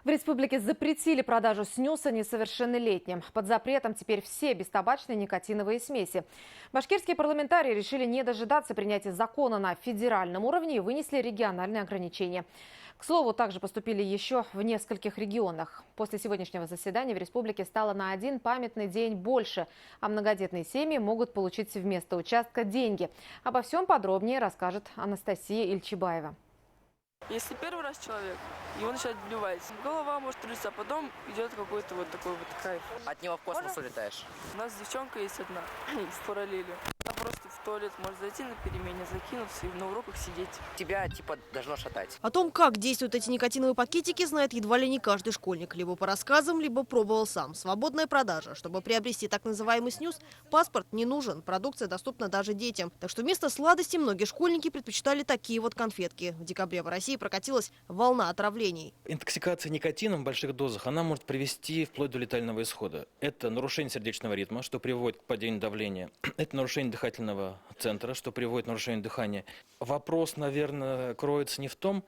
В республике запретили продажу снюса несовершеннолетним. Под запретом теперь все бестабачные никотиновые смеси. Башкирские парламентарии решили не дожидаться принятия закона на федеральном уровне и вынесли региональные ограничения. К слову, также поступили еще в нескольких регионах. После сегодняшнего заседания в республике стало на один памятный день больше, а многодетные семьи могут получить вместо участка деньги. Обо всем подробнее расскажет Анастасия Ильчибаева. Если первый раз человек, его начинает блевать, голова может трясться, а потом идет какой-то вот такой вот кайф. От него в космос улетаешь? У нас девчонка есть одна из параллели. Она просто в туалет может зайти на перемене, закинуться и на уроках сидеть. Тебя типа должно шатать. О том, как действуют эти никотиновые пакетики, знает едва ли не каждый школьник. Либо по рассказам, либо пробовал сам. Свободная продажа. Чтобы приобрести так называемый снюс, паспорт не нужен. Продукция доступна даже детям. Так что вместо сладостей многие школьники предпочитали такие вот конфетки. В декабре в России прокатилась волна отравлений. Интоксикация никотином в больших дозах, она может привести вплоть до летального исхода. Это нарушение сердечного ритма, что приводит к падению давления. Это нарушение дыхательного центра, что приводит к нарушению дыхания. Вопрос, наверное, кроется не в том,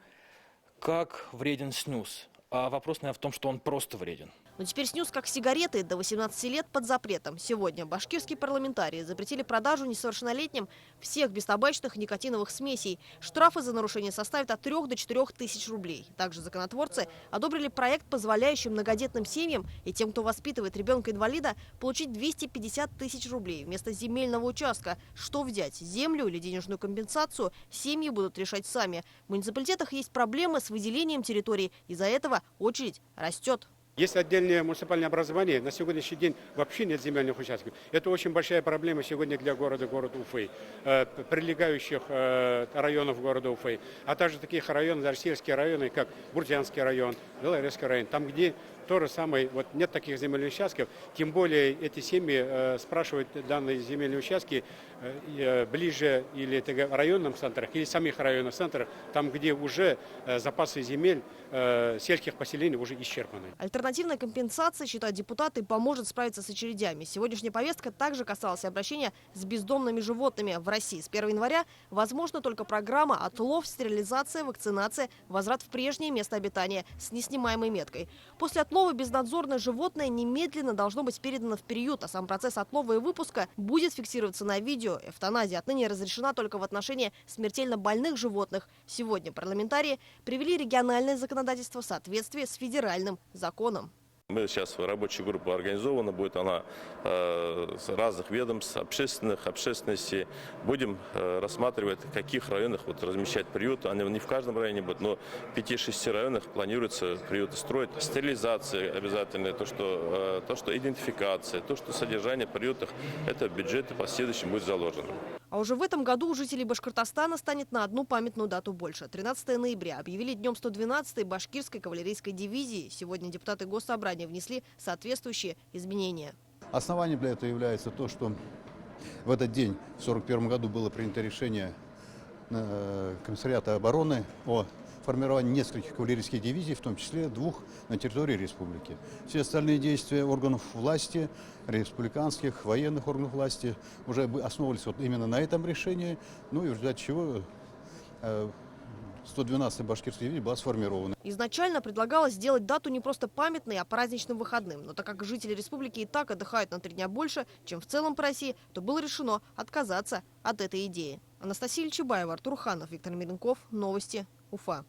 как вреден снюс, а вопрос, наверное, в том, что он просто вреден. Но теперь снюс, как сигареты, до 18 лет под запретом. Сегодня башкирские парламентарии запретили продажу несовершеннолетним всех бестабачных никотиновых смесей. Штрафы за нарушение составят от 3 до 4 тысяч рублей. Также законотворцы одобрили проект, позволяющий многодетным семьям и тем, кто воспитывает ребенка-инвалида, получить 250 тысяч рублей вместо земельного участка. Что взять – землю или денежную компенсацию? Семьи будут решать сами. В муниципалитетах есть проблемы с выделением территорий. Из-за этого очередь растет. Есть отдельное муниципальное образование, на сегодняшний день вообще нет земельных участков. Это очень большая проблема сегодня для города Уфы, прилегающих районов города Уфы, а также таких районов, даже сельские районы, как Буртянский район, Белорусский район, там, где то же самое, вот нет таких земельных участков, тем более эти семьи спрашивают данные земельные участки ближе или в районном центрах, или самих районных центрах, там, где уже запасы земель сельских поселений уже исчерпаны. Альтернативная компенсация, считают депутаты, поможет справиться с очередями. Сегодняшняя повестка также касалась обращения с бездомными животными. В России с 1 января возможна только программа отлов, стерилизация, вакцинация, возврат в прежнее место обитания с неснимаемой меткой. После отлова безнадзорное животное немедленно должно быть передано в приют, а сам процесс отлова и выпуска будет фиксироваться на видео. Эвтаназия отныне разрешена только в отношении смертельно больных животных. Сегодня парламентарии привели региональное законодательство в соответствии с федеральным законом. Мы сейчас в рабочей группе организована, будет она с разных ведомств, общественности. Будем рассматривать, в каких районах размещать приют. Они не в каждом районе будут, но в 5-6 районах планируется приюты строить. Стерилизация обязательно, то, что идентификация, то, что содержание в приютах, это в бюджете в последующем будет заложено. А уже в этом году у жителей Башкортостана станет на одну памятную дату больше. 13 ноября объявили днем 112-й башкирской кавалерийской дивизии. Сегодня депутаты Госсобрания внесли соответствующие изменения. Основанием для этого является то, что в этот день, в 1941 году, было принято решение Комиссариата обороны о формировании нескольких кавалерийских дивизий, в том числе 2 на территории республики. Все остальные действия органов власти, республиканских, военных органов власти уже основывались вот именно на этом решении, ну и в результате чего 112-я башкирская дивизия была сформирована. Изначально предлагалось сделать дату не просто памятной, а праздничным выходным. Но так как жители республики и так отдыхают на 3 дня больше, чем в целом по России, то было решено отказаться от этой идеи. Анастасия Ильчибаева, Артур Ханов, Виктор Миренков. Новости. Уфа.